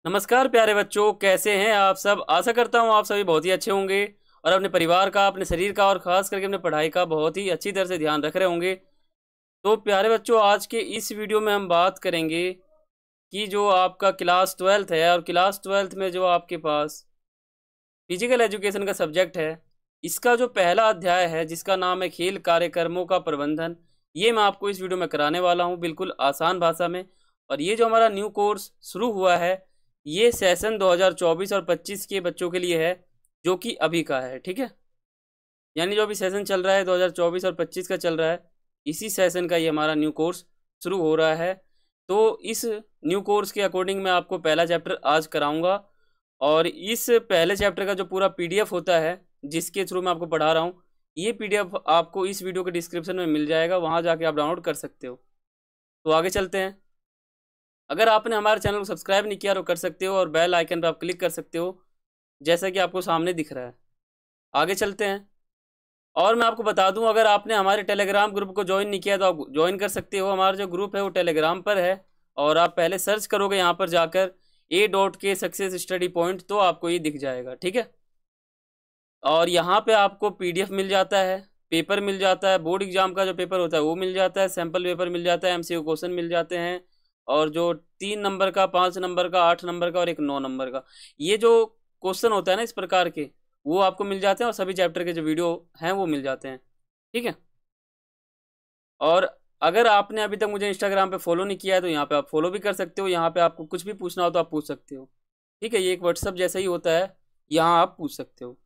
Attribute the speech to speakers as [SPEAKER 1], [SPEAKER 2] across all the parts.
[SPEAKER 1] नमस्कार प्यारे बच्चों, कैसे हैं आप सब। आशा करता हूं आप सभी बहुत ही अच्छे होंगे और अपने परिवार का, अपने शरीर का और ख़ास करके अपने पढ़ाई का बहुत ही अच्छी तरह से ध्यान रख रहे होंगे। तो प्यारे बच्चों, आज के इस वीडियो में हम बात करेंगे कि जो आपका क्लास 12th है और क्लास 12th में जो आपके पास फिजिकल एजुकेशन का सब्जेक्ट है, इसका जो पहला अध्याय है जिसका नाम है खेल कार्यक्रमों का प्रबंधन, ये मैं आपको इस वीडियो में कराने वाला हूँ बिल्कुल आसान भाषा में। और ये जो हमारा न्यू कोर्स शुरू हुआ है, ये सेशन 2024 और 25 के बच्चों के लिए है, जो कि अभी का है। ठीक है, यानी जो अभी सेशन चल रहा है 2024 और 25 का चल रहा है, इसी सेशन का ये हमारा न्यू कोर्स शुरू हो रहा है। तो इस न्यू कोर्स के अकॉर्डिंग मैं आपको पहला चैप्टर आज कराऊंगा और इस पहले चैप्टर का जो पूरा पीडीएफ होता है जिसके थ्रू मैं आपको पढ़ा रहा हूँ, ये पीडीएफ आपको इस वीडियो के डिस्क्रिप्शन में मिल जाएगा, वहाँ जाके आप डाउनलोड कर सकते हो। तो आगे चलते हैं। अगर आपने हमारे चैनल को सब्सक्राइब नहीं किया तो कर सकते हो और बेल आइकन पर आप क्लिक कर सकते हो, जैसा कि आपको सामने दिख रहा है। आगे चलते हैं। और मैं आपको बता दूं, अगर आपने हमारे टेलीग्राम ग्रुप को ज्वाइन नहीं किया तो आप ज्वाइन कर सकते हो। हमारा जो ग्रुप है वो टेलीग्राम पर है और आप पहले सर्च करोगे यहाँ पर जाकर A.K सक्सेस स्टडी पॉइंट, तो आपको ये दिख जाएगा। ठीक है, और यहाँ पे आपको पीडीएफ मिल जाता है, पेपर मिल जाता है, बोर्ड एग्जाम का जो पेपर होता है वो मिल जाता है, सैम्पल पेपर मिल जाता है, MCQ क्वेश्चन मिल जाते हैं, और जो 3 नंबर का, 5 नंबर का, 8 नंबर का और एक 9 नंबर का, ये जो क्वेश्चन होता है ना इस प्रकार के, वो आपको मिल जाते हैं और सभी चैप्टर के जो वीडियो हैं वो मिल जाते हैं। ठीक है, और अगर आपने अभी तक मुझे इंस्टाग्राम पे फॉलो नहीं किया है तो यहाँ पे आप फॉलो भी कर सकते हो। यहाँ पे आपको कुछ भी पूछना हो तो आप पूछ सकते हो। ठीक है, ये एक व्हाट्सअप जैसा ही होता है, यहाँ आप पूछ सकते हो।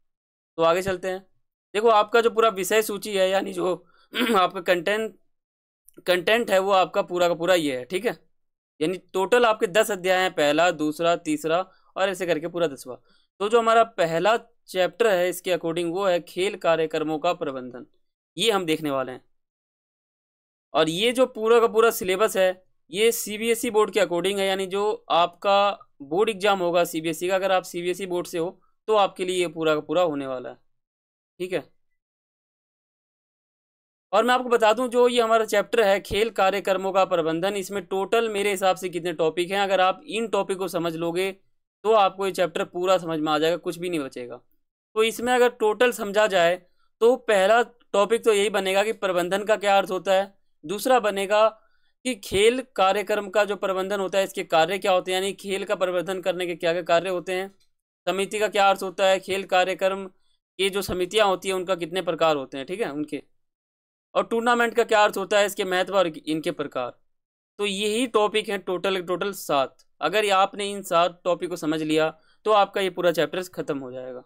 [SPEAKER 1] तो आगे चलते हैं। देखो, आपका जो पूरा विषय सूची है, यानी जो आपका कंटेंट है, वो आपका पूरा का पूरा ये है। ठीक है, यानी टोटल आपके 10 अध्याय हैं, पहला, दूसरा, तीसरा और ऐसे करके पूरा 10वां। तो जो हमारा पहला चैप्टर है इसके अकॉर्डिंग वो है खेल कार्यक्रमों का प्रबंधन, ये हम देखने वाले हैं। और ये जो पूरा का पूरा सिलेबस है ये CBSE बोर्ड के अकॉर्डिंग है, यानी जो आपका बोर्ड एग्जाम होगा CBSE का, अगर आप CBSE बोर्ड से हो तो आपके लिए ये पूरा का पूरा होने वाला है। ठीक है, और मैं आपको बता दूं, जो ये हमारा चैप्टर है खेल कार्यक्रमों का प्रबंधन, इसमें टोटल मेरे हिसाब से कितने टॉपिक हैं, अगर आप इन टॉपिक को समझ लोगे तो आपको ये चैप्टर पूरा समझ में आ जाएगा, कुछ भी नहीं बचेगा। तो इसमें अगर टोटल समझा जाए तो पहला टॉपिक तो यही बनेगा कि प्रबंधन का क्या अर्थ होता है। दूसरा बनेगा कि खेल कार्यक्रम का जो प्रबंधन होता है इसके कार्य क्या होते हैं, यानी खेल का प्रबंधन करने के क्या क्या कार्य होते हैं। समिति का क्या अर्थ होता है, खेल कार्यक्रम की जो समितियां होती हैं उनका कितने प्रकार होते हैं। ठीक है, उनके, और टूर्नामेंट का क्या अर्थ होता है, इसके महत्व और इनके प्रकार। तो यही टॉपिक है, टोटल टोटल 7। अगर ये आपने इन 7 टॉपिक को समझ लिया तो आपका ये पूरा चैप्टर खत्म हो जाएगा।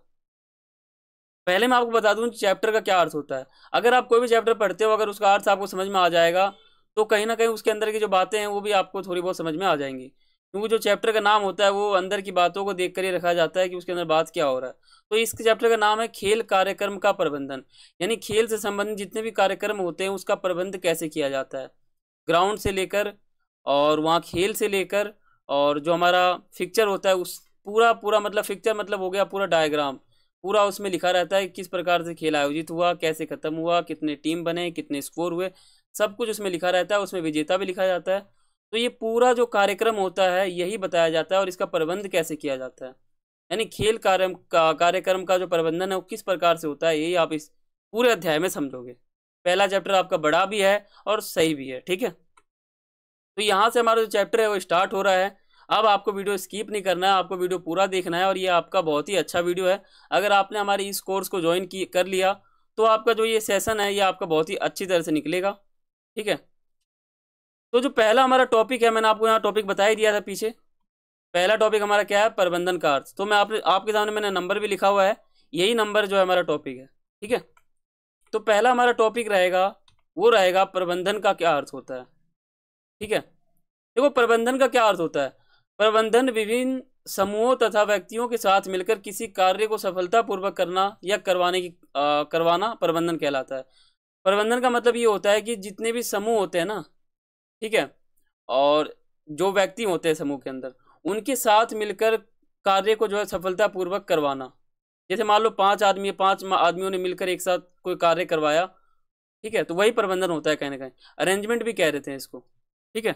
[SPEAKER 1] पहले मैं आपको बता दूं चैप्टर का क्या अर्थ होता है। अगर आप कोई भी चैप्टर पढ़ते हो, अगर उसका अर्थ आपको समझ में आ जाएगा तो कहीं ना कहीं उसके अंदर की जो बातें हैं वो भी आपको थोड़ी बहुत समझ में आ जाएंगी, क्योंकि जो चैप्टर का नाम होता है वो अंदर की बातों को देख कर ही रखा जाता है कि उसके अंदर बात क्या हो रहा है। तो इस चैप्टर का नाम है खेल कार्यक्रम का प्रबंधन, यानी खेल से संबंधित जितने भी कार्यक्रम होते हैं उसका प्रबंध कैसे किया जाता है, ग्राउंड से लेकर और वहाँ खेल से लेकर, और जो हमारा फिक्चर होता है उस पूरा पूरा, मतलब फिक्चर मतलब हो गया पूरा डायग्राम, पूरा उसमें लिखा रहता है किस प्रकार से खेल आयोजित हुआ, कैसे खत्म हुआ, कितने टीम बने, कितने स्कोर हुए, सब कुछ उसमें लिखा रहता है। उसमें विजेता भी लिखा जाता है। तो ये पूरा जो कार्यक्रम होता है यही बताया जाता है और इसका प्रबंध कैसे किया जाता है, यानी खेल कार्यक्रम का जो प्रबंधन है वो किस प्रकार से होता है, यही आप इस पूरे अध्याय में समझोगे। पहला चैप्टर आपका बड़ा भी है और सही भी है। ठीक है, तो यहाँ से हमारा जो चैप्टर है वो स्टार्ट हो रहा है। अब आपको वीडियो स्किप नहीं करना है, आपको वीडियो पूरा देखना है और ये आपका बहुत ही अच्छा वीडियो है। अगर आपने हमारे इस कोर्स को ज्वाइन कर लिया तो आपका जो ये सेशन है ये आपका बहुत ही अच्छी तरह से निकलेगा। ठीक है, तो जो पहला हमारा टॉपिक है, मैंने आपको यहाँ टॉपिक बता ही दिया था पीछे। पहला टॉपिक हमारा क्या है, प्रबंधन का अर्थ। तो मैं आपके सामने मैंने नंबर भी लिखा हुआ है, यही नंबर जो है हमारा टॉपिक है। ठीक है, तो पहला हमारा टॉपिक रहेगा, वो रहेगा प्रबंधन का क्या अर्थ होता है। ठीक है, देखो प्रबंधन का क्या अर्थ होता है। प्रबंधन विभिन्न समूहों तथा व्यक्तियों के साथ मिलकर किसी कार्य को सफलतापूर्वक करना या करवाना प्रबंधन कहलाता है। प्रबंधन का मतलब ये होता है कि जितने भी समूह होते हैं ना, ठीक है, और जो व्यक्ति होते हैं समूह के अंदर, उनके साथ मिलकर कार्य को जो है सफलतापूर्वक करवाना। जैसे मान लो 5 आदमी, 5 आदमियों ने मिलकर एक साथ कोई कार्य करवाया, ठीक है, तो वही प्रबंधन होता है कहीं ना कहीं। अरेंजमेंट भी कह रहे थे इसको। ठीक है,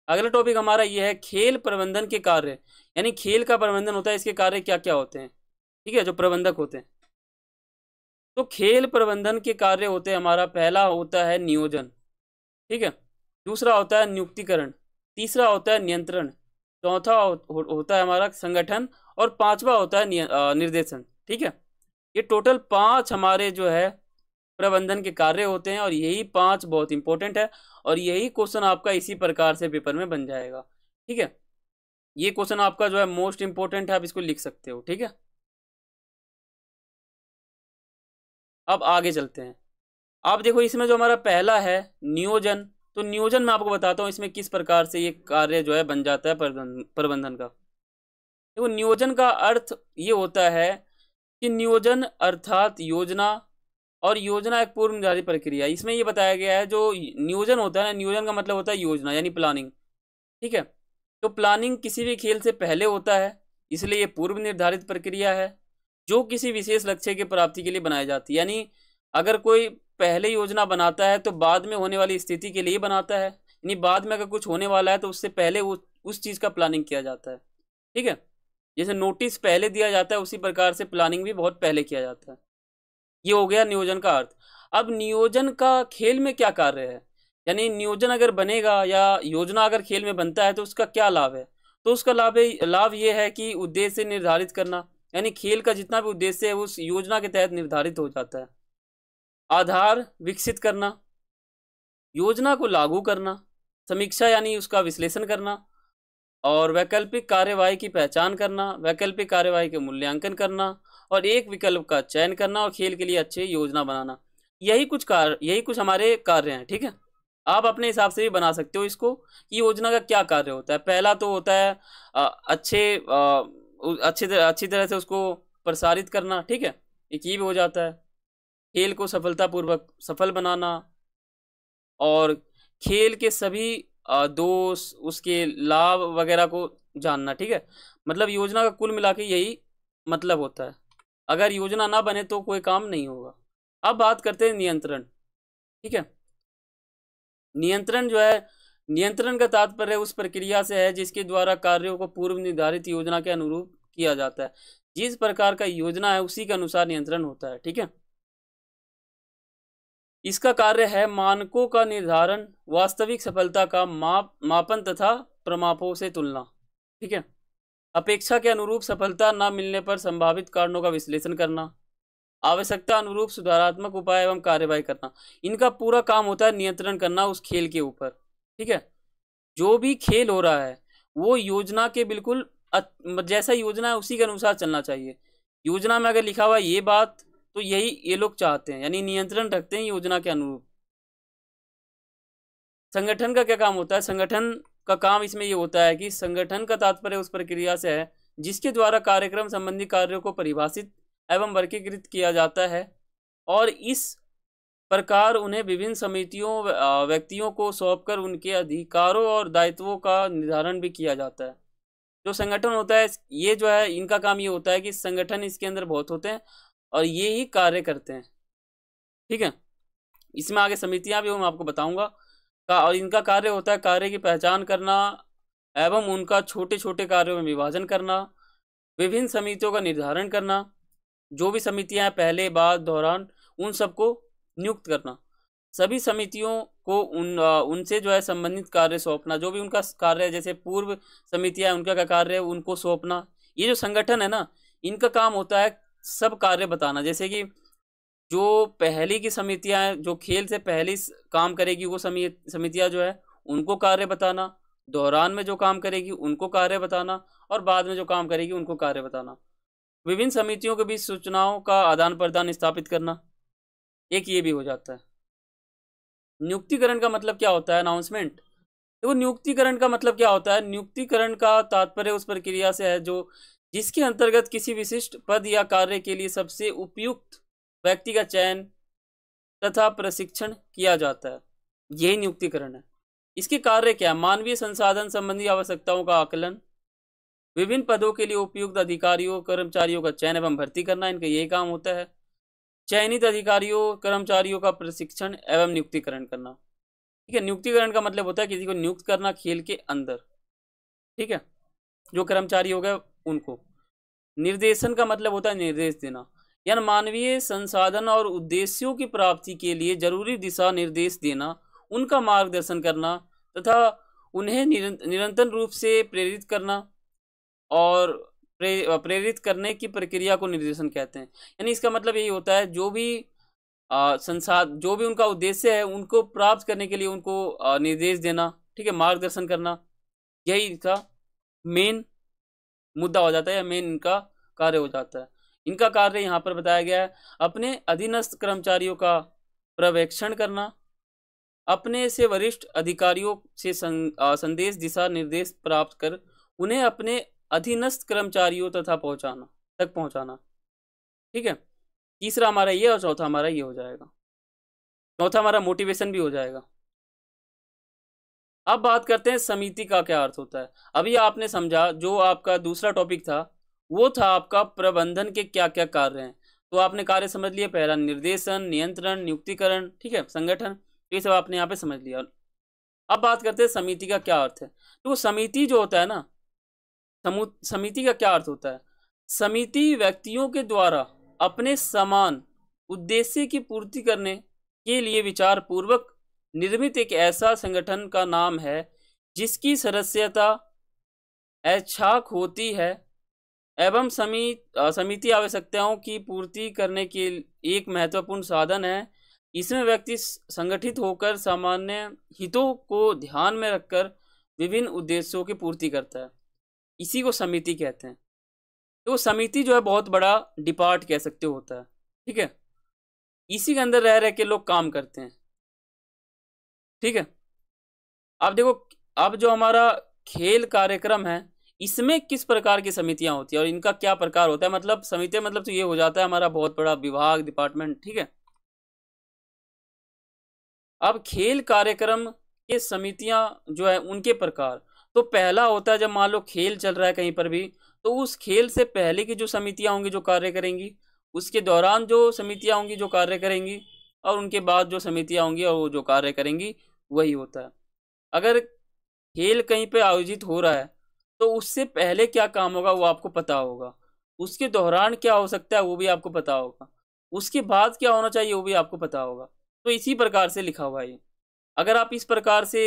[SPEAKER 1] अगला टॉपिक हमारा ये है खेल प्रबंधन के कार्य, यानी खेल का प्रबंधन होता है, इसके कार्य क्या क्या होते हैं, ठीक है, जो प्रबंधक होते हैं। तो खेल प्रबंधन के कार्य होते हैं, हमारा पहला होता है नियोजन, ठीक है, दूसरा होता है नियुक्तिकरण, तीसरा होता है नियंत्रण, चौथा होता है हमारा संगठन, और पांचवा होता है निर्देशन, ठीक है। ये टोटल 5 हमारे जो है प्रबंधन के कार्य होते हैं, और यही 5 बहुत इंपॉर्टेंट है, और यही क्वेश्चन आपका इसी प्रकार से पेपर में बन जाएगा, ठीक है। ये क्वेश्चन आपका जो है मोस्ट इंपॉर्टेंट है, आप इसको लिख सकते हो, ठीक है। अब आगे चलते हैं। आप देखो इसमें जो हमारा पहला है नियोजन, तो नियोजन मैं आपको बताता हूँ इसमें किस प्रकार से ये कार्य जो है बन जाता है प्रबंधन का। देखो नियोजन का अर्थ ये होता है कि नियोजन अर्थात योजना, और योजना एक पूर्व निर्धारित प्रक्रिया। इसमें ये बताया गया है जो नियोजन होता है ना, नियोजन का मतलब होता है योजना यानी प्लानिंग, ठीक है। तो प्लानिंग किसी भी खेल से पहले होता है, इसलिए ये पूर्व निर्धारित प्रक्रिया है जो किसी विशेष लक्ष्य की प्राप्ति के लिए बनाई जाती है। यानी अगर कोई पहले योजना बनाता है तो बाद में होने वाली स्थिति के लिए बनाता है, यानी बाद में अगर कुछ होने वाला है तो उससे पहले उस चीज़ का प्लानिंग किया जाता है, ठीक है। जैसे नोटिस पहले दिया जाता है उसी प्रकार से प्लानिंग भी बहुत पहले किया जाता है। ये हो गया नियोजन का अर्थ। अब नियोजन का खेल में क्या कार्य है, यानी नियोजन अगर बनेगा या योजना अगर खेल में बनता है तो उसका क्या लाभ है। तो उसका लाभ ये है कि उद्देश्य निर्धारित करना, यानी खेल का जितना भी उद्देश्य है उस योजना के तहत निर्धारित हो जाता है। आधार विकसित करना, योजना को लागू करना, समीक्षा यानी उसका विश्लेषण करना, और वैकल्पिक कार्यवाही की पहचान करना, वैकल्पिक कार्यवाही के मूल्यांकन करना, और एक विकल्प का चयन करना, और खेल के लिए अच्छी योजना बनाना। यही कुछ हमारे कार्य हैं, ठीक है। आप अपने हिसाब से भी बना सकते हो इसको कि योजना का क्या कार्य होता है। पहला तो होता है अच्छी तरह से उसको प्रसारित करना, ठीक है, एक ये भी हो जाता है। खेल को सफलतापूर्वक सफल बनाना, और खेल के सभी दोष उसके लाभ वगैरह को जानना, ठीक है। मतलब योजना का कुल मिला के यही मतलब होता है। अगर योजना ना बने तो कोई काम नहीं होगा। अब बात करते हैं नियंत्रण, ठीक है। नियंत्रण जो है, नियंत्रण का तात्पर्य उस प्रक्रिया से है जिसके द्वारा कार्यों को पूर्व निर्धारित योजना के अनुरूप किया जाता है। जिस प्रकार का योजना है उसी के अनुसार नियंत्रण होता है, ठीक है। इसका कार्य है मानकों का निर्धारण, वास्तविक सफलता का मापन तथा प्रमापों से तुलना, ठीक है। अपेक्षा के अनुरूप सफलता न मिलने पर संभावित कारणों का विश्लेषण करना, आवश्यकता अनुरूप सुधारात्मक उपाय एवं कार्यवाही करना। इनका पूरा काम होता है नियंत्रण करना उस खेल के ऊपर, ठीक है। जो भी खेल हो रहा है वो योजना के बिल्कुल जैसा योजना है उसी के अनुसार चलना चाहिए। योजना में अगर लिखा हुआ ये बात तो यही ये लोग चाहते हैं, यानी नियंत्रण रखते हैं योजना के अनुरूप। संगठन का क्या काम होता है, संगठन का काम इसमें ये होता है कि संगठन का तात्पर्य उस प्रक्रिया से है जिसके द्वारा कार्यक्रम संबंधी कार्यों को परिभाषित एवं वर्गीकृत किया जाता है, और इस प्रकार उन्हें विभिन्न समितियों व्यक्तियों को सौंपकर उनके अधिकारों और दायित्वों का निर्धारण भी किया जाता है। जो संगठन होता है ये जो है इनका काम ये होता है कि संगठन इसके अंदर बहुत होते हैं और ये ही कार्य करते हैं, ठीक है। इसमें आगे समितियां भी मैं आपको बताऊंगा और इनका कार्य होता है कार्य की पहचान करना एवं उनका छोटे छोटे कार्यों में विभाजन करना, विभिन्न समितियों का निर्धारण करना, जो भी समितियां हैं पहले बाद दौरान उन सबको नियुक्त करना, सभी समितियों को उनसे जो है संबंधित कार्य सौंपना, जो भी उनका कार्य है, जैसे पूर्व समितियां हैं उनका क्या कार्य है उनको सौंपना। ये जो संगठन है ना इनका काम होता है सब कार्य बताना, जैसे कि जो पहली की समितियां हैं जो खेल से पहले काम करेगी वो समितियां जो है उनको कार्य बताना, दौरान में जो काम करेगी उनको कार्य बताना, और बाद में जो काम करेगी उनको कार्य बताना। विभिन्न समितियों के बीच सूचनाओं का आदान प्रदान स्थापित करना, एक ये भी हो जाता है। नियुक्तिकरण का मतलब क्या होता है, अनाउंसमेंट। देखो नियुक्तिकरण का मतलब क्या होता है, नियुक्तिकरण का तात्पर्य उस प्रक्रिया से है जो जिसके अंतर्गत किसी विशिष्ट पद या कार्य के लिए सबसे उपयुक्त व्यक्ति का चयन तथा प्रशिक्षण किया जाता है, यही नियुक्तिकरण है। इसके कार्य क्या है, मानवीय संसाधन संबंधी आवश्यकताओं का आकलन, विभिन्न पदों के लिए उपयुक्त अधिकारियों कर्मचारियों का चयन एवं भर्ती करना, इनका यही काम होता है। चयनित अधिकारियों कर्मचारियों का प्रशिक्षण एवं नियुक्तिकरण करना। ठीक है। नियुक्तिकरण का मतलब होता है किसी को नियुक्त करना खेल के अंदर, ठीक है, जो कर्मचारी हो गए उनको। निर्देशन का मतलब होता है निर्देश देना, यानी मानवीय संसाधन और उद्देश्यों की प्राप्ति के लिए जरूरी दिशा निर्देश देना, उनका मार्गदर्शन करना तथा उन्हें निरंतर रूप से प्रेरित करना और प्रेरित करने की प्रक्रिया को निर्देशन कहते हैं। यानी इसका मतलब यही होता है जो भी जो भी उनका उद्देश्य है उनको प्राप्त करने के लिए उनको निर्देश देना, ठीक है, मार्गदर्शन करना, यही इनका मेन मुद्दा हो जाता है या मेन इनका कार्य हो जाता है। इनका कार्य यहाँ पर बताया गया है अपने अधीनस्थ कर्मचारियों का पर्यवेक्षण करना, अपने से वरिष्ठ अधिकारियों से संदेश दिशा निर्देश प्राप्त कर उन्हें अपने अधीनस्थ कर्मचारियों तक पहुंचाना, ठीक है। तीसरा हमारा ये और चौथा हमारा ये हो जाएगा। चौथा हमारा मोटिवेशन भी हो जाएगा। अब बात करते हैं समिति का क्या अर्थ होता है। अभी आपने समझा जो आपका दूसरा टॉपिक था वो था आपका प्रबंधन के क्या क्या कार्य हैं। तो आपने कार्य समझ लिए, पहला निर्देशन, नियंत्रण, नियुक्तिकरण, ठीक है, संगठन, ये सब आपने यहाँ पे समझ लिया। अब बात करते हैं समिति का क्या अर्थ है। तो समिति जो होता है ना, समिति का क्या अर्थ होता है। समिति व्यक्तियों के द्वारा अपने समान उद्देश्य की पूर्ति करने के लिए विचार पूर्वक निर्मित एक ऐसा संगठन का नाम है जिसकी सदस्यता ऐच्छिक होती है एवं समिति आवश्यकताओं की पूर्ति करने के एक महत्वपूर्ण साधन है। इसमें व्यक्ति संगठित होकर सामान्य हितों को ध्यान में रखकर विभिन्न उद्देश्यों की पूर्ति करता है, इसी को समिति कहते हैं। तो समिति जो है बहुत बड़ा डिपार्ट कह सकते होता है, ठीक है, इसी के अंदर रह के लोग काम करते हैं, ठीक है। अब देखो, अब जो हमारा खेल कार्यक्रम है इसमें किस प्रकार की समितियां होती है और इनका क्या प्रकार होता है। मतलब समिति मतलब तो ये हो जाता है हमारा बहुत बड़ा विभाग, डिपार्टमेंट, ठीक है। अब खेल कार्यक्रम के समितियां जो है उनके प्रकार, तो पहला होता है जब मान लो खेल चल रहा है कहीं पर भी, तो उस खेल से पहले की जो समितियां होंगी जो कार्य करेंगी, उसके दौरान जो समितियां होंगी जो कार्य करेंगी, और उनके बाद जो समितियां होंगी और वो जो कार्य करेंगी, वही होता है। अगर खेल कहीं पे आयोजित हो रहा है तो उससे पहले क्या काम होगा वो आपको पता होगा, उसके दौरान क्या हो सकता है वो भी आपको पता होगा, उसके बाद क्या होना चाहिए वो भी आपको पता होगा। तो इसी प्रकार से लिखा हुआ है। अगर आप इस प्रकार से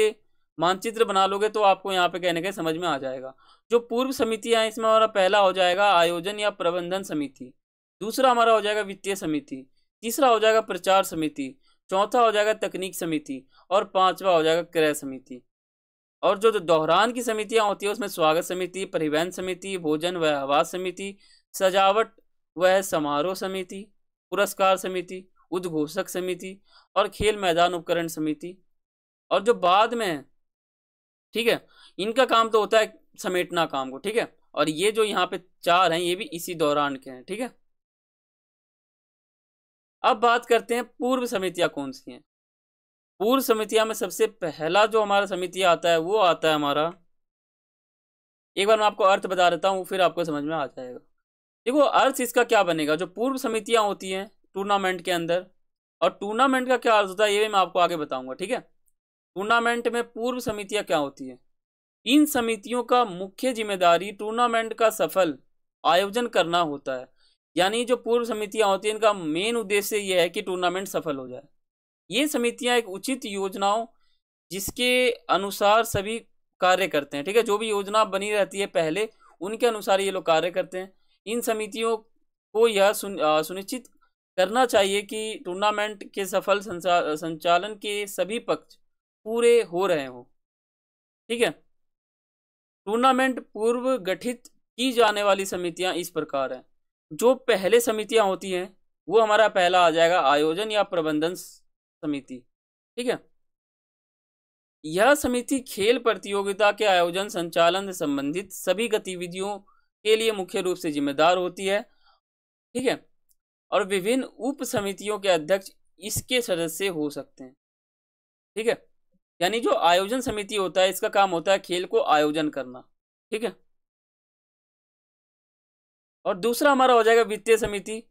[SPEAKER 1] मानचित्र बना लोगे तो आपको यहाँ पे कहने के समझ में आ जाएगा। जो पूर्व समितियां हैं इसमें हमारा पहला हो जाएगा आयोजन या प्रबंधन समिति, दूसरा हमारा हो जाएगा वित्तीय समिति, तीसरा हो जाएगा प्रचार समिति, चौथा हो जाएगा तकनीक समिति और पांचवा हो जाएगा क्रय समिति। और जो दोहरान की समितियां होती है उसमें स्वागत समिति, परिवहन समिति, भोजन व आवास समिति, सजावट व समारोह समिति, पुरस्कार समिति, उद्घोषक समिति और खेल मैदान उपकरण समिति। और जो बाद में है, ठीक है, इनका काम तो होता है समेटना काम को, ठीक है। और ये जो यहाँ पे चार हैं ये भी इसी दौरान के हैं, ठीक है। अब बात करते हैं पूर्व समितियां कौन सी हैं। पूर्व समितियां में सबसे पहला जो हमारा समिति आता है वो आता है हमारा, एक बार मैं आपको अर्थ बता देता हूँ फिर आपको समझ में आ जाएगा। देखो अर्थ इसका क्या बनेगा, जो पूर्व समितियां होती हैं टूर्नामेंट के अंदर, और टूर्नामेंट का क्या अर्थ होता है ये भी मैं आपको आगे बताऊंगा, ठीक है। टूर्नामेंट में पूर्व समितियां क्या होती हैं, इन समितियों का मुख्य जिम्मेदारी टूर्नामेंट का सफल आयोजन करना होता है। यानी जो पूर्व समितियां होती हैं इनका मेन उद्देश्य यह है कि टूर्नामेंट सफल हो जाए। ये समितियां एक उचित योजनाओं जिसके अनुसार सभी कार्य करते हैं, ठीक है, जो भी योजना बनी रहती है पहले उनके अनुसार ये लोग कार्य करते हैं। इन समितियों को यह सुनिश्चित करना चाहिए कि टूर्नामेंट के सफल संचालन के सभी पक्ष पूरे हो रहे हों, ठीक है। टूर्नामेंट पूर्व गठित की जाने वाली समितियां इस प्रकार हैं। जो पहले समितियां होती हैं वो हमारा पहला आ जाएगा आयोजन या प्रबंधन समिति, ठीक है। यह समिति खेल प्रतियोगिता के आयोजन संचालन से संबंधित सभी गतिविधियों के लिए मुख्य रूप से जिम्मेदार होती है, ठीक है। और विभिन्न उप समितियों के अध्यक्ष इसके सदस्य हो सकते हैं, ठीक है। यानी जो आयोजन समिति होता है इसका काम होता है खेल को आयोजन करना, ठीक है। और दूसरा हमारा हो जाएगा वित्तीय समिति।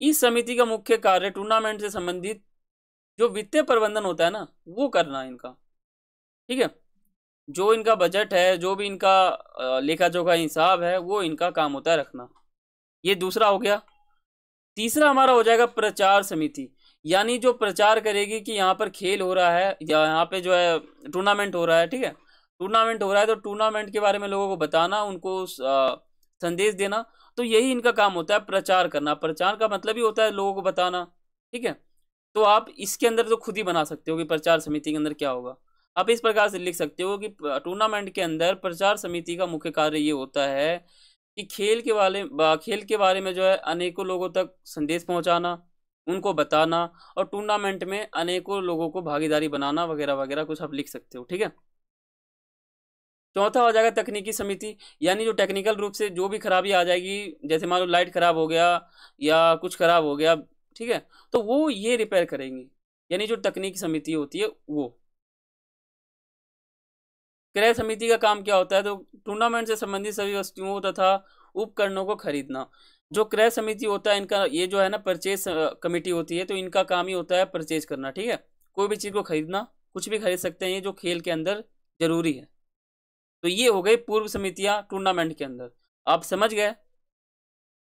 [SPEAKER 1] इस समिति का मुख्य कार्य टूर्नामेंट से संबंधित जो वित्तीय प्रबंधन होता है ना वो करना इनका, ठीक है। जो इनका बजट है, जो भी इनका लेखा जोखा हिसाब है, वो इनका काम होता है रखना। ये दूसरा हो गया। तीसरा हमारा हो जाएगा प्रचार समिति, यानी जो प्रचार करेगी कि यहाँ पर खेल हो रहा है या यहाँ पे जो है टूर्नामेंट हो रहा है, ठीक है, टूर्नामेंट हो रहा है तो टूर्नामेंट के बारे में लोगों को बताना, उनको संदेश देना। तो यही इनका काम होता है, प्रचार करना। प्रचार का मतलब ही होता है लोगों को बताना, ठीक है। तो आप इसके अंदर तो खुद ही बना सकते हो कि प्रचार समिति के अंदर क्या होगा। आप इस प्रकार से लिख सकते हो कि टूर्नामेंट के अंदर प्रचार समिति का मुख्य कार्य ये होता है कि खेल के बारे में जो है अनेकों लोगों तक संदेश पहुंचाना, उनको बताना, और टूर्नामेंट में अनेकों लोगों को भागीदारी बनाना, वगैरह वगैरह कुछ आप लिख सकते हो, ठीक है। चौथा हो जाएगा तकनीकी समिति, यानी जो टेक्निकल रूप से जो भी खराबी आ जाएगी, जैसे मान लो लाइट खराब हो गया या कुछ खराब हो गया, ठीक है, तो वो ये रिपेयर करेंगी, यानी जो तकनीकी समिति होती है वो। क्रय समिति का काम क्या होता है, तो टूर्नामेंट से संबंधित सभी वस्तुओं तथा उपकरणों को खरीदना। जो क्रय समिति होता है इनका, ये जो है ना परचेज कमेटी होती है, तो इनका काम ही होता है परचेज करना, ठीक है, कोई भी चीज़ को खरीदना, कुछ भी खरीद सकते हैं ये जो खेल के अंदर जरूरी है। तो ये हो गई पूर्व समितियां टूर्नामेंट के अंदर। आप समझ गए,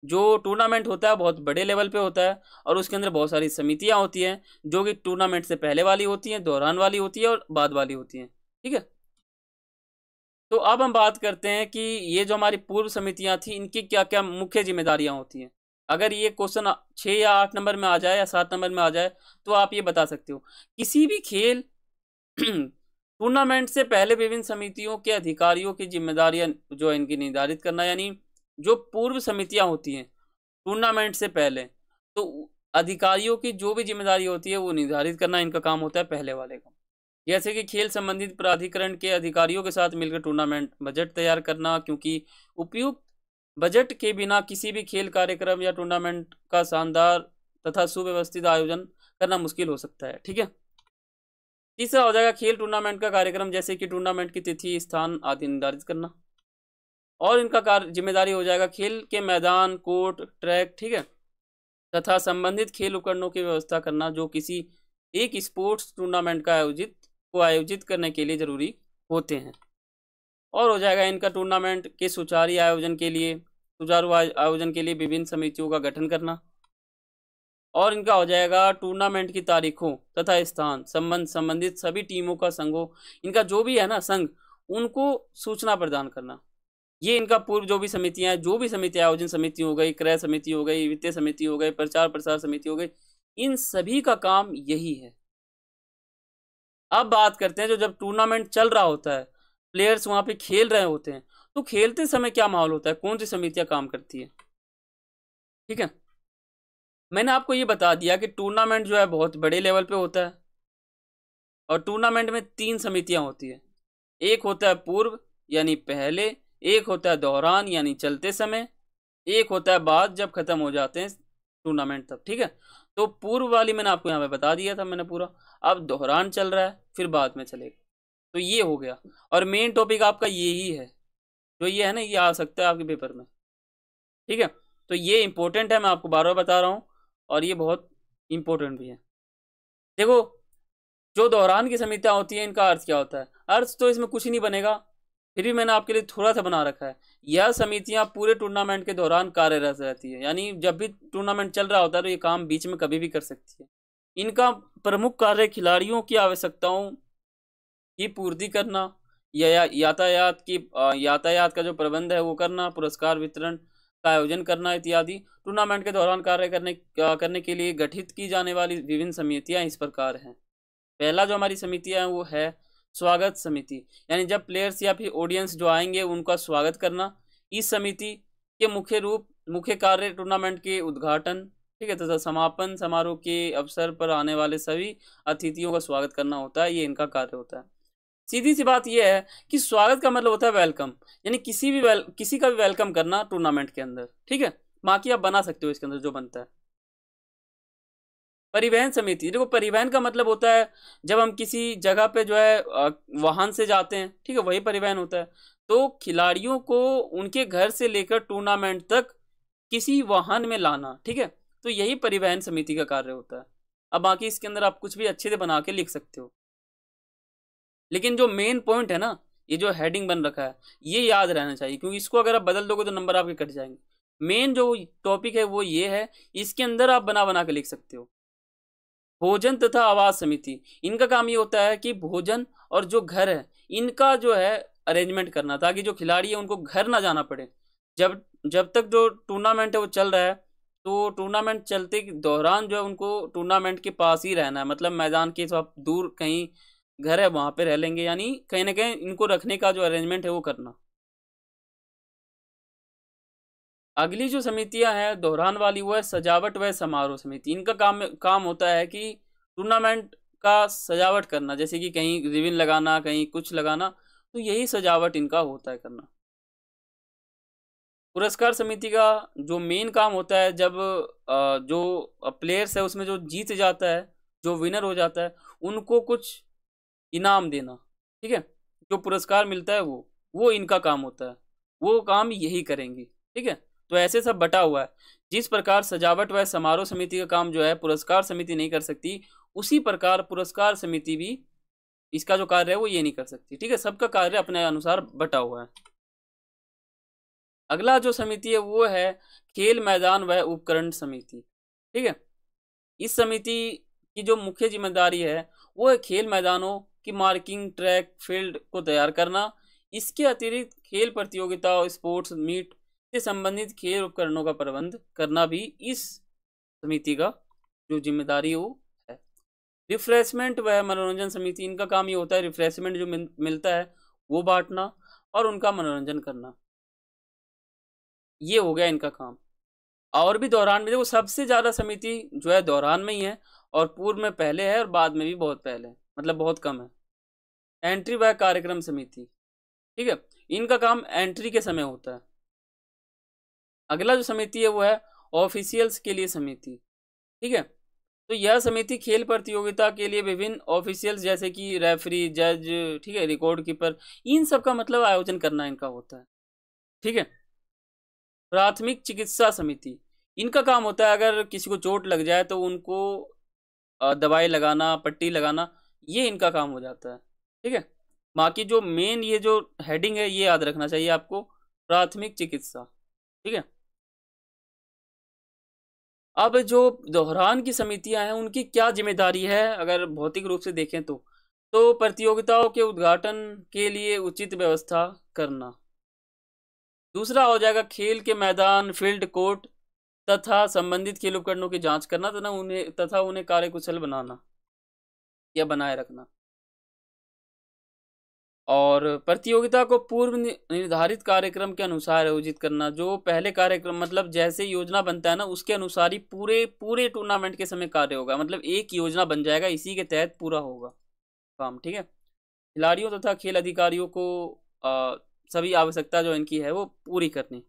[SPEAKER 1] जो टूर्नामेंट होता है बहुत बड़े लेवल पे होता है और उसके अंदर बहुत सारी समितियां होती हैं, जो कि टूर्नामेंट से पहले वाली होती हैं, दौरान वाली होती है और बाद वाली होती हैं, ठीक है। तो अब हम बात करते हैं कि ये जो हमारी पूर्व समितियां थी, इनकी क्या क्या मुख्य जिम्मेदारियां होती हैं। अगर ये क्वेश्चन 6 या 8 नंबर में आ जाए या 7 नंबर में आ जाए, तो आप ये बता सकते हो किसी भी खेल टूर्नामेंट से पहले विभिन्न समितियों के अधिकारियों की जिम्मेदारियां जो है इनकी निर्धारित करना, यानी जो पूर्व समितियां होती हैं टूर्नामेंट से पहले, तो अधिकारियों की जो भी जिम्मेदारी होती है वो निर्धारित करना इनका काम होता है पहले वाले का। जैसे कि खेल संबंधित प्राधिकरण के अधिकारियों के साथ मिलकर टूर्नामेंट बजट तैयार करना, क्योंकि उपयुक्त बजट के बिना किसी भी खेल कार्यक्रम या टूर्नामेंट का शानदार तथा सुव्यवस्थित आयोजन करना मुश्किल हो सकता है, ठीक है। तीसरा हो जाएगा खेल टूर्नामेंट का कार्यक्रम, जैसे कि टूर्नामेंट की तिथि, स्थान आदि निर्धारित करना। और इनका कार्य जिम्मेदारी हो जाएगा खेल के मैदान, कोर्ट, ट्रैक, ठीक है, तथा संबंधित खेल उपकरणों की व्यवस्था करना, जो किसी एक स्पोर्ट्स टूर्नामेंट का आयोजित करने के लिए जरूरी होते हैं। और हो जाएगा इनका टूर्नामेंट के सुचारू आयोजन के लिए विभिन्न समितियों का गठन करना। और इनका हो जाएगा टूर्नामेंट की तारीखों तथा स्थान संबंधित सभी टीमों का संघों, इनका जो भी है ना संघ, उनको सूचना प्रदान करना। ये इनका पूर्व जो भी समितियां हैं, जो भी समितियां, आयोजन समिति हो गई, क्रय समिति हो गई, वित्तीय समिति हो गई, प्रचार प्रसार समिति हो गई, इन सभी का काम यही है। अब बात करते हैं, जो जब टूर्नामेंट चल रहा होता है, प्लेयर्स वहां पे खेल रहे होते हैं, तो खेलते समय क्या माहौल होता है, कौन सी समितियां काम करती है, ठीक है। मैंने आपको ये बता दिया कि टूर्नामेंट जो है बहुत बड़े लेवल पे होता है और टूर्नामेंट में 3 समितियां होती है। एक होता है पूर्व यानी पहले, एक होता है दौरान यानी चलते समय, एक होता है बाद जब खत्म हो जाते हैं टूर्नामेंट तब, ठीक है। तो पूर्व वाली मैंने आपको यहाँ पे बता दिया था मैंने पूरा। अब दोहरान चल रहा है, फिर बाद में चलेगा, तो ये हो गया। और मेन टॉपिक आपका यही है, जो ये है ना, ये आ सकता है आपके पेपर में, ठीक है। तो ये इंपॉर्टेंट है, मैं आपको बार बार बता रहा हूँ, और ये बहुत इंपॉर्टेंट भी है। देखो, जो दौरान की समितियां होती हैं, इनका अर्थ क्या होता है, अर्थ तो इसमें कुछ ही नहीं बनेगा, फिर भी मैंने आपके लिए थोड़ा सा बना रखा है। यह समितियां पूरे टूर्नामेंट के दौरान कार्यरत रहती है, यानी जब भी टूर्नामेंट चल रहा होता है तो ये काम बीच में कभी भी कर सकती है। इनका प्रमुख कार्य खिलाड़ियों की आवश्यकताओं की पूर्ति करना, या यातायात का जो प्रबंध है वो करना, पुरस्कार वितरण का आयोजन करना इत्यादि। टूर्नामेंट के दौरान कार्य करने के लिए गठित की जाने वाली विभिन्न समितियां इस प्रकार हैं। पहला जो हमारी समितियां हैं वो है स्वागत समिति, यानी जब प्लेयर्स या फिर ऑडियंस जो आएंगे उनका स्वागत करना। इस समिति के मुख्य कार्य टूर्नामेंट के उद्घाटन, ठीक है, तथा समापन समारोह के अवसर पर आने वाले सभी अतिथियों का स्वागत करना होता है, ये इनका कार्य होता है। सीधी सी बात यह है कि स्वागत का मतलब होता है वेलकम, यानी किसी का भी वेलकम करना टूर्नामेंट के अंदर, ठीक है। बाकी आप बना सकते हो इसके अंदर जो बनता है। परिवहन समिति, देखो परिवहन का मतलब होता है जब हम किसी जगह पे जो है वाहन से जाते हैं, ठीक है, वही परिवहन होता है। तो खिलाड़ियों को उनके घर से लेकर टूर्नामेंट तक किसी वाहन में लाना, ठीक है, तो यही परिवहन समिति का कार्य होता है। अब बाकी इसके अंदर आप कुछ भी अच्छे से बना के लिख सकते हो। लेकिन जो मेन पॉइंट है ना, ये जो हेडिंग बन रखा है, ये याद रहना चाहिए, क्योंकि इसको अगर आप बदल दोगे तो नंबर आपके कट जाएंगे। मेन जो टॉपिक है वो ये है, इसके अंदर आप बना बना के लिख सकते हो। भोजन तथा आवास समिति, इनका काम ये होता है कि भोजन और जो घर है इनका जो है अरेंजमेंट करना, ताकि जो खिलाड़ी है उनको घर ना जाना पड़े। जब जब तक जो टूर्नामेंट है वो चल रहा है, तो टूर्नामेंट चलते के दौरान जो है उनको टूर्नामेंट के पास ही रहना है, मतलब मैदान के सब दूर कहीं घर है वहां पे रह लेंगे, यानी कहीं ना कहीं इनको रखने का जो अरेंजमेंट है वो करना। अगली जो समितियां हैं दोहरान वाली, वो है सजावट व समारोह समिति। इनका काम होता है कि टूर्नामेंट का सजावट करना, जैसे कि कहीं रिबन लगाना, कहीं कुछ लगाना, तो यही सजावट इनका होता है करना। पुरस्कार समिति का जो मेन काम होता है, जब जो प्लेयर्स है उसमें जो जीत जाता है, जो विनर हो जाता है, उनको कुछ इनाम देना, ठीक है, जो पुरस्कार मिलता है वो इनका काम होता है, वो काम यही करेंगी, ठीक है। तो ऐसे सब बटा हुआ है। जिस प्रकार सजावट व समारोह समिति का काम जो है पुरस्कार समिति नहीं कर सकती, उसी प्रकार पुरस्कार समिति भी इसका जो कार्य है वो ये नहीं कर सकती, ठीक है। सबका कार्य अपने अनुसार बटा हुआ है। अगला जो समिति है वो है खेल मैदान व उपकरण समिति, ठीक है। इस समिति की जो मुख्य जिम्मेदारी है वो है खेल मैदानों की मार्किंग, ट्रैक फील्ड को तैयार करना। इसके अतिरिक्त खेल प्रतियोगिता, स्पोर्ट्स मीट से संबंधित खेल उपकरणों का प्रबंध करना भी इस समिति का जो जिम्मेदारी है वो है। रिफ्रेशमेंट व मनोरंजन समिति, इनका काम ये होता है रिफ्रेशमेंट जो मिलता है वो बांटना और उनका मनोरंजन करना, ये हो गया इनका काम। और भी दौरान में देखो, सबसे ज़्यादा समिति जो है दौरान में ही है, और पूर्व में पहले है, और बाद में भी बहुत पहले है, मतलब बहुत कम है। एंट्री व कार्यक्रम समिति, ठीक है, इनका काम एंट्री के समय होता है। अगला जो समिति है वो है ऑफिशियल्स के लिए समिति, ठीक है। तो यह समिति खेल प्रतियोगिता के लिए विभिन्न ऑफिशियल्स जैसे कि रेफरी, जज, ठीक है, रिकॉर्ड कीपर, इन सब का मतलब आयोजन करना इनका होता है, ठीक है। प्राथमिक चिकित्सा समिति, इनका काम होता है अगर किसी को चोट लग जाए तो उनको दवाई लगाना, पट्टी लगाना, ये इनका काम हो जाता है, ठीक है। बाकी जो मेन ये जो हेडिंग है ये याद रखना चाहिए आपको, प्राथमिक चिकित्सा, ठीक है। अब जो दोहरान की समितियां हैं उनकी क्या जिम्मेदारी है, अगर भौतिक रूप से देखें तो प्रतियोगिताओं के उद्घाटन के लिए उचित व्यवस्था करना। दूसरा हो जाएगा खेल के मैदान, फील्ड, कोर्ट तथा संबंधित खेल उपकरणों की जांच करना तथा उन्हें कार्यकुशल बनाना या बनाए रखना। और प्रतियोगिता को पूर्व निर्धारित कार्यक्रम के अनुसार आयोजित करना। जो पहले कार्यक्रम, मतलब जैसे योजना बनता है ना, उसके अनुसार ही पूरे टूर्नामेंट के समय कार्य होगा, मतलब एक योजना बन जाएगा, इसी के तहत पूरा होगा काम, ठीक है। खिलाड़ियों तथा खेल अधिकारियों को सभी आवश्यकता जो इनकी है वो पूरी करनी।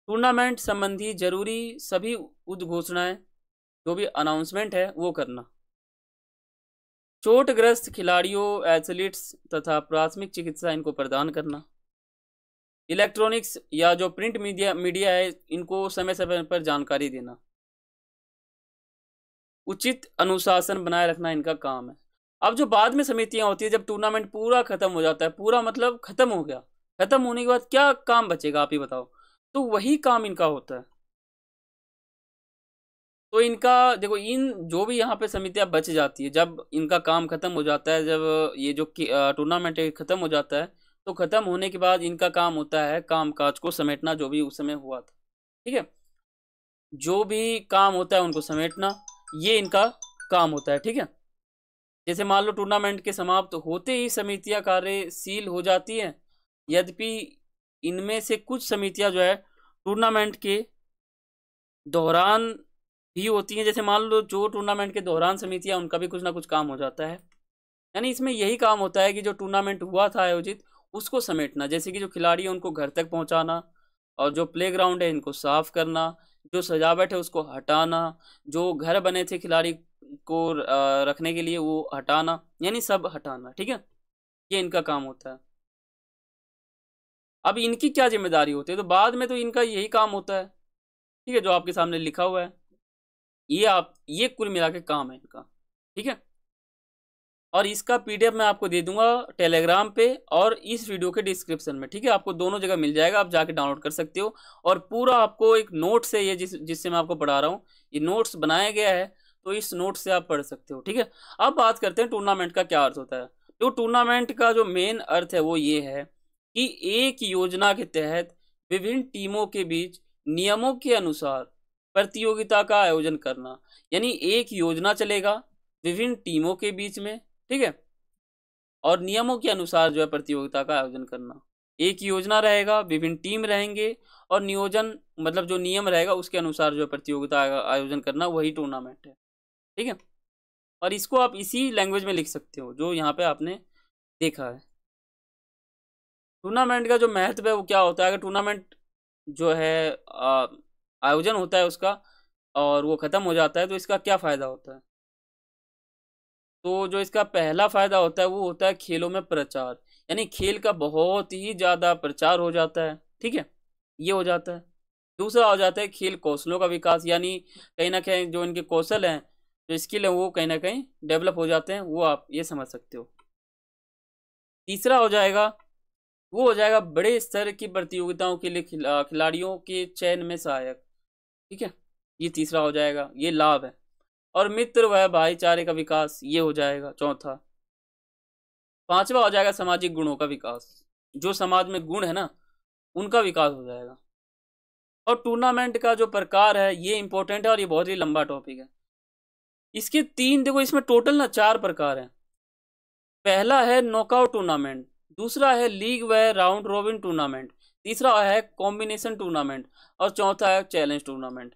[SPEAKER 1] टूर्नामेंट संबंधी जरूरी सभी उद्घोषणाएं, जो भी अनाउंसमेंट है वो करना। चोटग्रस्त खिलाड़ियों, एथलीट्स तथा प्राथमिक चिकित्सा इनको प्रदान करना। इलेक्ट्रॉनिक्स या जो प्रिंट मीडिया है इनको समय समय पर जानकारी देना। उचित अनुशासन बनाए रखना इनका काम है। अब जो बाद में समितियां होती है, जब टूर्नामेंट पूरा खत्म हो जाता है, पूरा मतलब खत्म हो गया, खत्म होने के बाद क्या काम बचेगा आप ही बताओ, तो वही काम इनका होता है। तो इनका देखो, इन जो भी यहाँ पे समितियां बच जाती है, जब इनका काम खत्म हो जाता है, जब ये जो टूर्नामेंट खत्म हो जाता है, तो खत्म होने के बाद इनका काम होता है काम काज को समेटना, जो भी उस समय हुआ था, ठीक है। जो भी काम होता है उनको समेटना, ये इनका काम होता है, ठीक है। जैसे मान लो टूर्नामेंट के समाप्त होते ही समितियां कार्यशील हो जाती हैं, यद्यपि इनमें से कुछ समितियां जो है टूर्नामेंट के दौरान भी होती हैं। जैसे मान लो जो टूर्नामेंट के दौरान समितियां, उनका भी कुछ ना कुछ काम हो जाता है, यानी इसमें यही काम होता है कि जो टूर्नामेंट हुआ था आयोजित उसको समेटना, जैसे कि जो खिलाड़ी है उनको घर तक पहुंचाना, और जो प्लेग्राउंड है इनको साफ करना, जो सजावट है उसको हटाना, जो घर बने थे खिलाड़ी को रखने के लिए वो हटाना, यानी सब हटाना, ठीक है, ये इनका काम होता है। अब इनकी क्या जिम्मेदारी होती है, तो बाद में तो इनका यही काम होता है, ठीक है, जो आपके सामने लिखा हुआ है, ये कुल मिला के काम है इनका, ठीक है। और इसका पीडीएफ मैं आपको दे दूंगा टेलीग्राम पे और इस वीडियो के डिस्क्रिप्शन में, ठीक है। आपको दोनों जगह मिल जाएगा, आप जाके डाउनलोड कर सकते हो। और पूरा आपको एक नोट से, ये जिससे मैं आपको पढ़ा रहा हूँ, ये नोट्स बनाया गया है, तो इस नोट से आप पढ़ सकते हो, ठीक है। अब बात करते हैं टूर्नामेंट का क्या अर्थ होता है। तो टूर्नामेंट का जो मेन अर्थ है वो ये है कि एक योजना के तहत विभिन्न टीमों के बीच नियमों के अनुसार प्रतियोगिता का आयोजन करना। यानी एक योजना चलेगा विभिन्न टीमों के बीच में, ठीक है, और नियमों के अनुसार जो है प्रतियोगिता का आयोजन करना। एक योजना रहेगा, विभिन्न टीम रहेंगे, और नियोजन मतलब जो नियम रहेगा उसके अनुसार जो है प्रतियोगिता का आयोजन करना, वही टूर्नामेंट है, ठीक है। और इसको आप इसी लैंग्वेज में लिख सकते हो जो यहाँ पे आपने देखा है। टूर्नामेंट का जो महत्व है वो क्या होता है, अगर टूर्नामेंट जो है आयोजन होता है उसका और वो ख़त्म हो जाता है तो इसका क्या फ़ायदा होता है। तो जो इसका पहला फ़ायदा होता है वो होता है खेलों में प्रचार, यानी खेल का बहुत ही ज़्यादा प्रचार हो जाता है, ठीक है, ये हो जाता है। दूसरा हो जाता है खेल कौशलों का विकास, यानी कहीं ना कहीं जो इनके कौशल हैं, जो स्किल हैं, वो कहीं ना कहीं डेवलप हो जाते हैं, वो आप ये समझ सकते हो। तीसरा हो जाएगा वो हो जाएगा बड़े स्तर की प्रतियोगिताओं के लिए खिलाड़ियों के चयन में सहायक, ठीक है, ये तीसरा हो जाएगा, ये लाभ है। और मित्र व भाईचारे का विकास, ये हो जाएगा चौथा। पांचवा हो जाएगा सामाजिक गुणों का विकास, जो समाज में गुण है ना उनका विकास हो जाएगा। और टूर्नामेंट का जो प्रकार है ये इंपॉर्टेंट है और ये बहुत ही लंबा टॉपिक है। इसके तीन, देखो इसमें टोटल ना 4 प्रकार हैं। पहला है नॉकआउट टूर्नामेंट, दूसरा है लीग व राउंड रोबिन टूर्नामेंट, तीसरा है कॉम्बिनेशन टूर्नामेंट, और चौथा है चैलेंज टूर्नामेंट।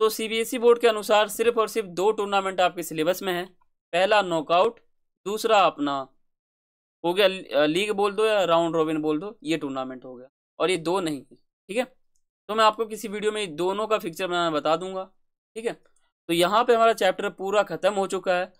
[SPEAKER 1] तो सीबीएसई बोर्ड के अनुसार सिर्फ और सिर्फ 2 टूर्नामेंट आपके सिलेबस में है। पहला नॉकआउट, दूसरा अपना हो गया लीग बोल दो या राउंड रोबिन बोल दो, ये टूर्नामेंट हो गया, और ये 2 नहीं है, ठीक है। तो मैं आपको किसी वीडियो में दोनों का फिक्चर बनाना बता दूंगा, ठीक है। तो यहाँ पे हमारा चैप्टर पूरा खत्म हो चुका है।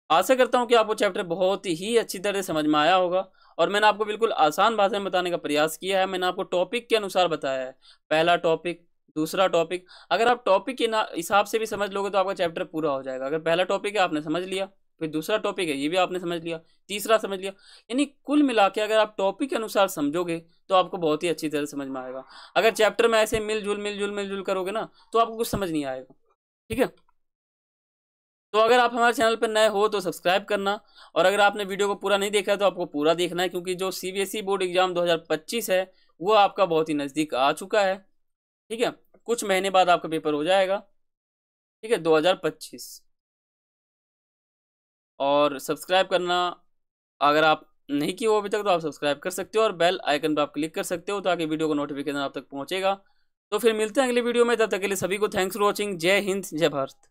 [SPEAKER 1] आशा करता हूँ कि आपको चैप्टर बहुत ही अच्छी तरह से समझ में आया होगा, और मैंने आपको बिल्कुल आसान भाषा में बताने का प्रयास किया है। मैंने आपको टॉपिक के अनुसार बताया है, पहला टॉपिक, दूसरा टॉपिक। अगर आप टॉपिक के हिसाब से भी समझ लोगे तो आपका चैप्टर पूरा हो जाएगा। अगर पहला टॉपिक है आपने समझ लिया, फिर दूसरा टॉपिक है ये भी आपने समझ लिया, तीसरा समझ लिया, यानी कुल मिला के अगर आप टॉपिक के अनुसार समझोगे तो आपको बहुत ही अच्छी तरह समझ में आएगा। अगर चैप्टर में ऐसे मिलजुल करोगे ना तो आपको कुछ समझ नहीं आएगा, ठीक है। तो अगर आप हमारे चैनल पर नए हो तो सब्सक्राइब करना, और अगर आपने वीडियो को पूरा नहीं देखा है तो आपको पूरा देखना है, क्योंकि जो सीबीएसई बोर्ड एग्जाम 2025 है वो आपका बहुत ही नज़दीक आ चुका है, ठीक है। कुछ महीने बाद आपका पेपर हो जाएगा, ठीक है, 2025। और सब्सक्राइब करना अगर आप नहीं किए हो अभी तक तो आप सब्सक्राइब कर सकते हो, और बेल आइकन पर आप क्लिक कर सकते हो ताकि वीडियो का नोटिफिकेशन आप तक पहुंचेगा। तो फिर मिलते हैं अगली वीडियो में, तब तक के लिए सभी को थैंक्स फॉर वॉचिंग। जय हिंद, जय भारत।